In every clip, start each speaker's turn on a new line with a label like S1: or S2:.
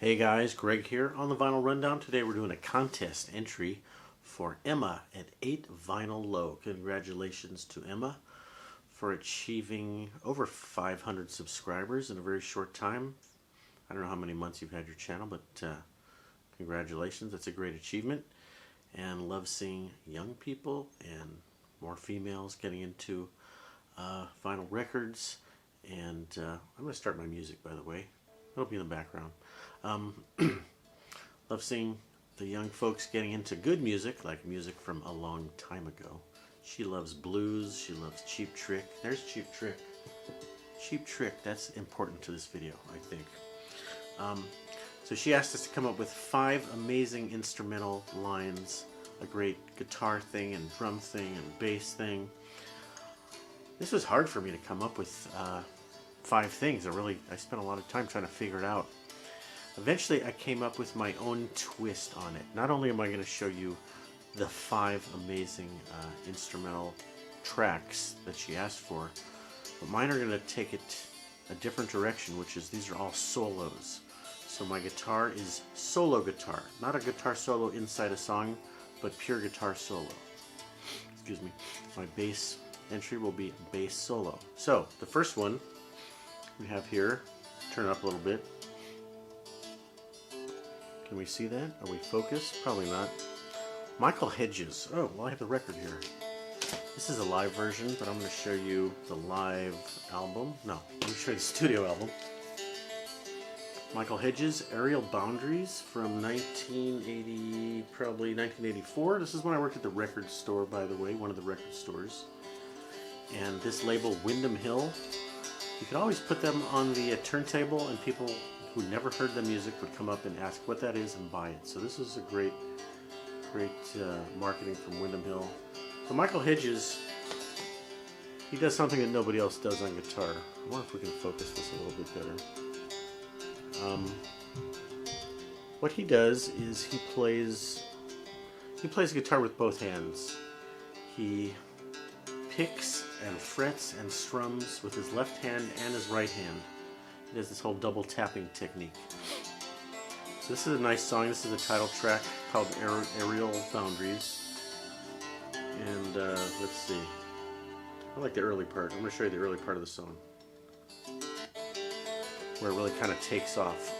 S1: Hey guys, Greg here on the Vinyl Rundown. Today we're doing a contest entry for Emma at 8 Vinyl Low. Congratulations to Emma for achieving over 500 subscribers in a very short time. I don't know how many months you've had your channel, but congratulations. That's a great achievement. And love seeing young people and more females getting into vinyl records. And I'm going to start my music, by the way. It'll be in the background. Love seeing the young folks getting into good music, like music from a long time ago. She loves blues. She loves Cheap Trick. There's Cheap Trick. Cheap Trick, that's important to this video, I think. So she asked us to come up with 5 amazing instrumental lines, a great guitar thing and drum thing and bass thing. This was hard for me to come up with 5 things. I spent a lot of time trying to figure it out. Eventually I came up with my own twist on it. Not only am I going to show you the 5 amazing instrumental tracks that she asked for, but mine are going to take it a different direction, which is these are all solos. So my guitar is solo guitar, not a guitar solo inside a song, but pure guitar solo. Excuse me. My bass entry will be bass solo. So the first one we have here, turn it up a little bit. Can we see that? Are we focused? Probably not. Michael Hedges. Oh, well, I have the record here. This is a live version, but I'm going to show you the live album. No, let me show you the studio album. Michael Hedges, Aerial Boundaries from 1980, probably 1984. This is when I worked at the record store, by the way, one of the record stores. And this label, Windham Hill, you could always put them on the turntable, and people who never heard the music would come up and ask what that is and buy it. So this is a great marketing from Windham Hill. So Michael Hedges, he does something that nobody else does on guitar. I wonder if we can focus this a little bit better. What he does is he plays guitar with both hands. He picks and frets and strums with his left hand and his right hand. He does this whole double tapping technique. So this is a nice song. This is a title track called Aerial Boundaries. And let's see. I like the early part. I'm going to show you the early part of the song, where it really kind of takes off.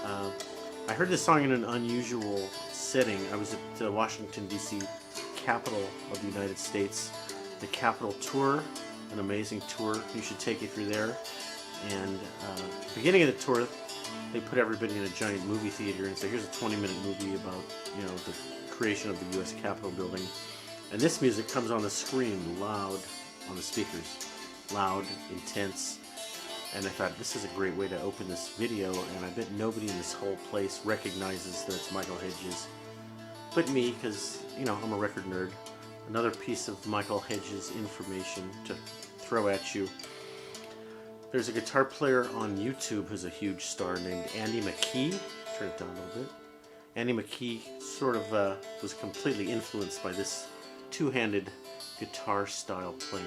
S1: I heard this song in an unusual setting. I was at the Washington, D.C. capital of the United States. The Capitol Tour, an amazing tour. You should take it if you're there. And at the beginning of the tour, they put everybody in a giant movie theater and say, here's a 20-minute movie about, you know, the creation of the U.S. Capitol building. And this music comes on the screen loud on the speakers. Loud, intense. And I thought, this is a great way to open this video, and I bet nobody in this whole place recognizes that it's Michael Hedges. But me, because, you know, I'm a record nerd. Another piece of Michael Hedges information to throw at you. There's a guitar player on YouTube who's a huge star named Andy McKee. Turn it down a little bit. Andy McKee sort of was completely influenced by this two-handed guitar style playing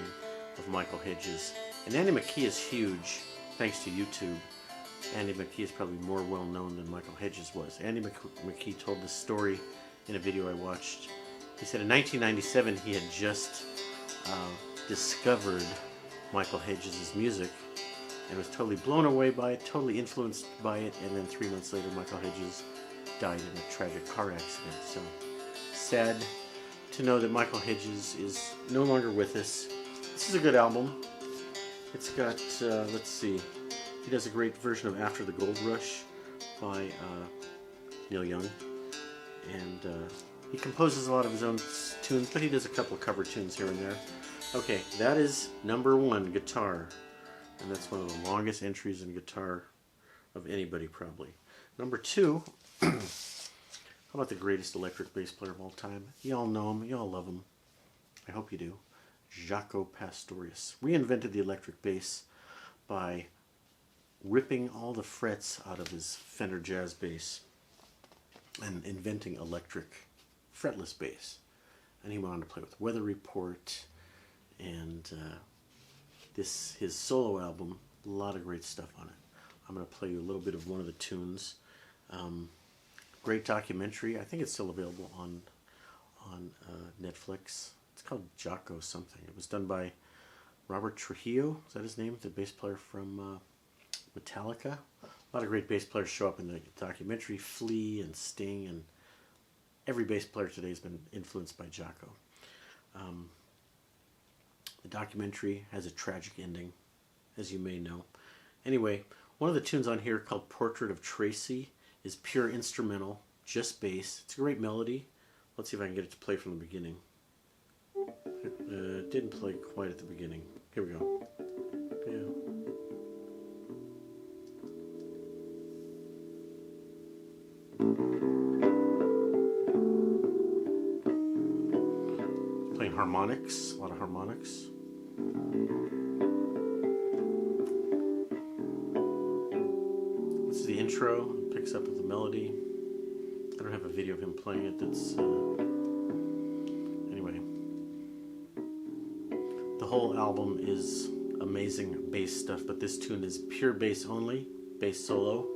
S1: of Michael Hedges. And Andy McKee is huge thanks to YouTube. Andy McKee is probably more well known than Michael Hedges was. Andy McKee told this story in a video I watched. He said in 1997 he had just discovered Michael Hedges' music and was totally blown away by it, totally influenced by it, and then 3 months later Michael Hedges died in a tragic car accident. So sad to know that Michael Hedges is no longer with us. This is a good album. It's got, let's see, he does a great version of After the Gold Rush by Neil Young, and he composes a lot of his own tunes, but he does a couple of cover tunes here and there. Okay, that is number 1, guitar. And that's one of the longest entries in guitar of anybody, probably. Number 2, how about the greatest electric bass player of all time? You all know him. You all love him. I hope you do. Jaco Pastorius. Reinvented the electric bass by ripping all the frets out of his Fender Jazz bass and inventing electric fretless bass. And he went on to play with Weather Report and his solo album, a lot of great stuff on it. I'm going to play you a little bit of one of the tunes. Great documentary. I think it's still available on Netflix. It's called Jaco something. It was done by Robert Trujillo. Is that his name? The bass player from Metallica. A lot of great bass players show up in the documentary. Flea and Sting, and every bass player today has been influenced by Jaco. The documentary has a tragic ending, as you may know. Anyway, one of the tunes on here called Portrait of Tracy is pure instrumental, just bass. It's a great melody. Let's see if I can get it to play from the beginning. It didn't play quite at the beginning. Here we go. Yeah. Playing harmonics, a lot of harmonics. This is the intro. It picks up with the melody. I don't have a video of him playing it. That's anyway. The whole album is amazing bass stuff, but this tune is pure bass only, bass solo,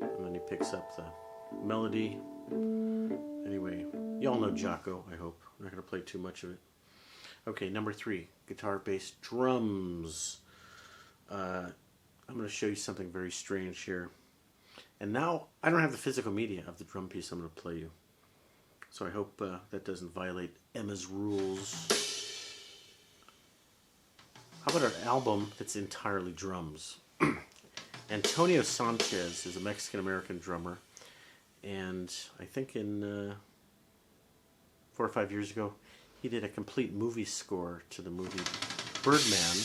S1: and then he picks up the melody. Anyway, you all know Jaco, I hope. I'm not going to play too much of it. Okay, number 3, guitar, bass, drums. I'm going to show you something very strange here. And now, I don't have the physical media of the drum piece I'm going to play you. So I hope that doesn't violate Emma's rules. How about an album that's entirely drums? Antonio Sanchez is a Mexican-American drummer. And I think in 4 or 5 years ago, he did a complete movie score to the movie Birdman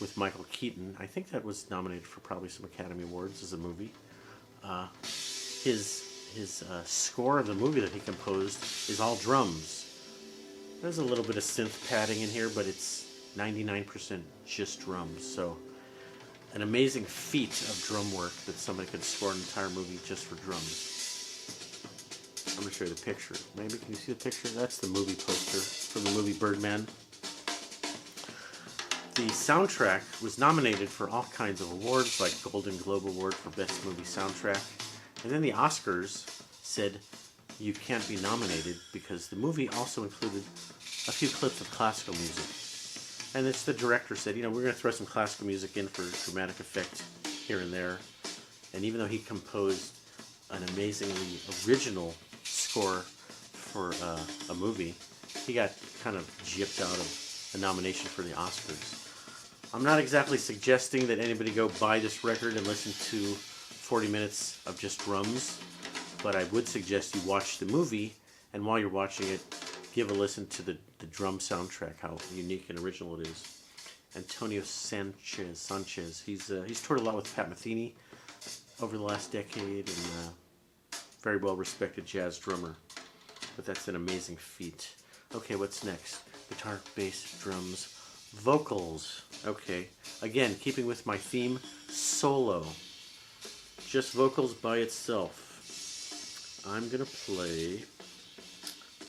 S1: with Michael Keaton. I think that was nominated for probably some Academy Awards as a movie. His score of the movie that he composed is all drums. There's a little bit of synth padding in here, but it's 99% just drums. So an amazing feat of drum work that somebody could score an entire movie just for drums. I'm going to show you the picture. Maybe, can you see the picture? That's the movie poster from the movie Birdman. The soundtrack was nominated for all kinds of awards, like Golden Globe Award for Best Movie Soundtrack. And then the Oscars said you can't be nominated because the movie also included a few clips of classical music. And it's the director said, you know, we're going to throw some classical music in for dramatic effect here and there. And even though he composed an amazingly original score for a movie, he got kind of gypped out of a nomination for the Oscars. I'm not exactly suggesting that anybody go buy this record and listen to 40 minutes of just drums, but I would suggest you watch the movie, and while you're watching it, give a listen to the drum soundtrack, how unique and original it is. Antonio Sanchez, he's toured a lot with Pat Metheny over the last decade, and very well respected jazz drummer. But that's an amazing feat. Okay, what's next? Guitar, bass, drums, vocals. Okay, again, keeping with my theme, solo. Just vocals by itself. I'm gonna play,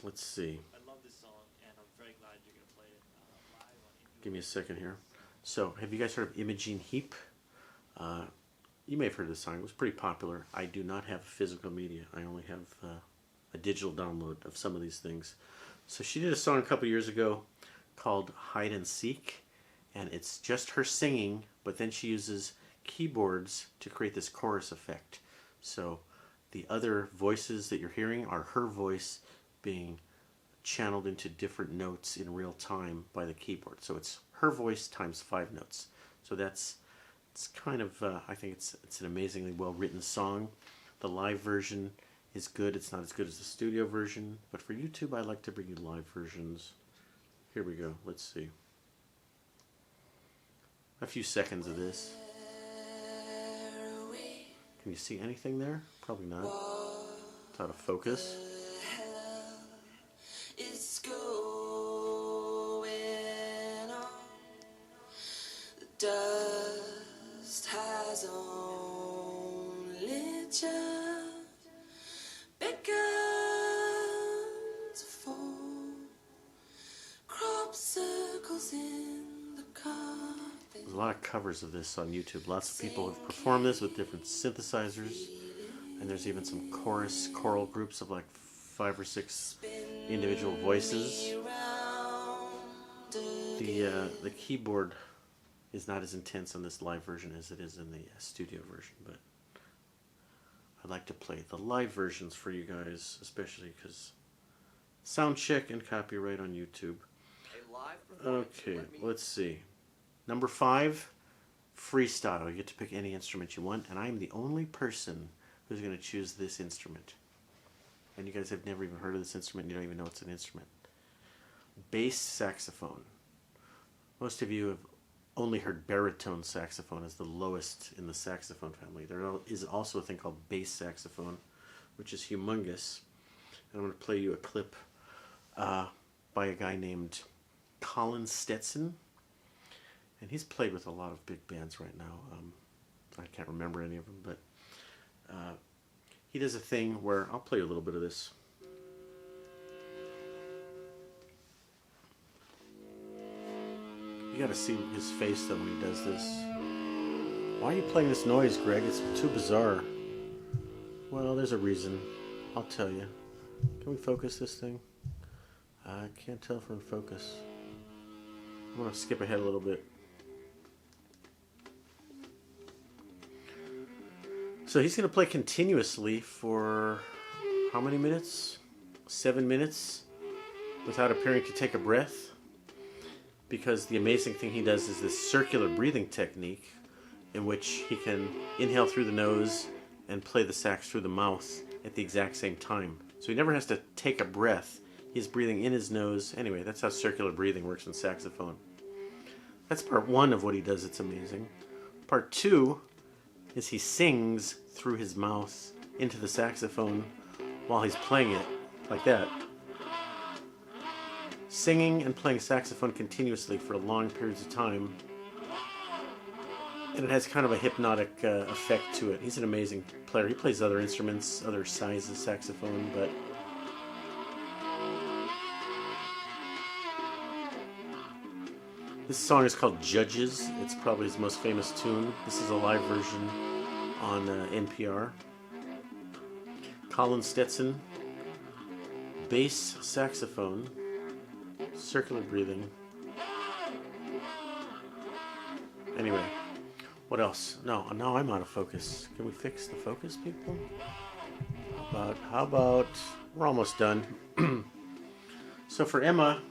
S1: let's see.
S2: I love this song, and I'm very glad you're gonna play it live on.
S1: Give me a second here. So, have you guys heard of Imogen Heap? You may have heard of this song. It was pretty popular. I do not have physical media. I only have a digital download of some of these things. So she did a song a couple years ago called Hide and Seek, and it's just her singing, but then she uses keyboards to create this chorus effect. So the other voices that you're hearing are her voice being channeled into different notes in real time by the keyboard. So it's her voice times 5 notes. So it's kind of, I think it's an amazingly well-written song. The live version is good. It's not as good as the studio version, but for YouTube, I like to bring you live versions. Here we go. Let's see. A few seconds of this. Can you see anything there? Probably not. It's out of focus.
S3: It's going on. The dust has only just begun to fall. Crop circles in the carpet.
S1: There's a lot of covers of this on YouTube. Lots of people have performed this with different synthesizers. And there's even some choral groups of like 5 or 6 individual voices. The keyboard is not as intense on this live version as it is in the studio version, but I'd like to play the live versions for you guys, especially because sound check and copyright on YouTube. Okay, let's see. Number 5, freestyle. You get to pick any instrument you want, and I'm the only person who's going to choose this instrument. And you guys have never even heard of this instrument, and you don't even know it's an instrument. Bass saxophone. Most of you have only heard baritone saxophone as the lowest in the saxophone family. There is also a thing called bass saxophone, which is humongous. And I'm going to play you a clip by a guy named Colin Stetson. And he's played with a lot of big bands right now. I can't remember any of them, but he does a thing where, I'll play you a little bit of this. You gotta see his face though when he does this. Why are you playing this noise, Greg? It's too bizarre. Well, there's a reason. I'll tell you. Can we focus this thing? I can't tell if we're in focus. I'm gonna skip ahead a little bit. So he's going to play continuously for how many minutes? 7 minutes without appearing to take a breath. Because the amazing thing he does is this circular breathing technique in which he can inhale through the nose and play the sax through the mouth at the exact same time. So he never has to take a breath. He's breathing in his nose. Anyway, that's how circular breathing works in saxophone. That's part 1 of what he does. It's amazing. Part 2 is he sings through his mouth into the saxophone while he's playing it, like that. Singing and playing saxophone continuously for long periods of time. And it has kind of a hypnotic effect to it. He's an amazing player. He plays other instruments, other sizes of saxophone, but this song is called Judges. It's probably his most famous tune. This is a live version on NPR. Colin Stetson, bass saxophone, circular breathing. Anyway, what else? No, now I'm out of focus. Can we fix the focus, people? How about, we're almost done. So for Emma,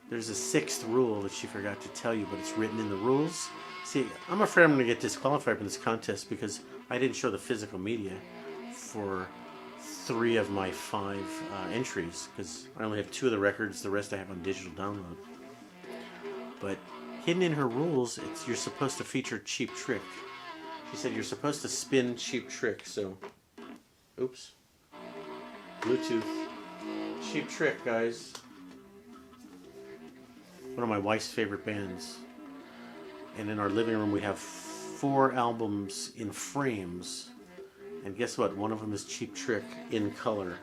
S1: there's a 6th rule that she forgot to tell you, but it's written in the rules. See, I'm afraid I'm going to get disqualified from this contest because I didn't show the physical media for 3 of my 5 entries, because I only have 2 of the records, the rest I have on digital download. But hidden in her rules, you're supposed to feature Cheap Trick. She said you're supposed to spin Cheap Trick, so, oops, Bluetooth, Cheap Trick, guys. One of my wife's favorite bands. And in our living room we have 4 albums in frames. And guess what? One of them is Cheap Trick in color.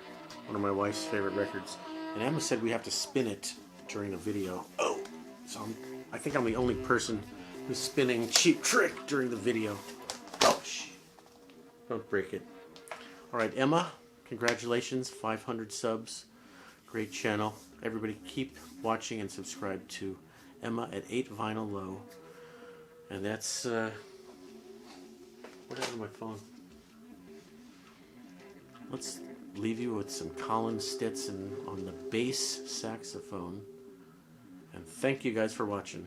S1: One of my wife's favorite records. And Emma said we have to spin it during the video. Oh! So I think I'm the only person who's spinning Cheap Trick during the video. Oh, shh. Don't break it. Alright, Emma, congratulations. 500 subs. Great channel. Everybody keep watching and subscribe to Emma at 8 Vinyl Low. And that's, what happened to my phone? Let's leave you with some Colin Stetson on the bass saxophone. And thank you guys for watching.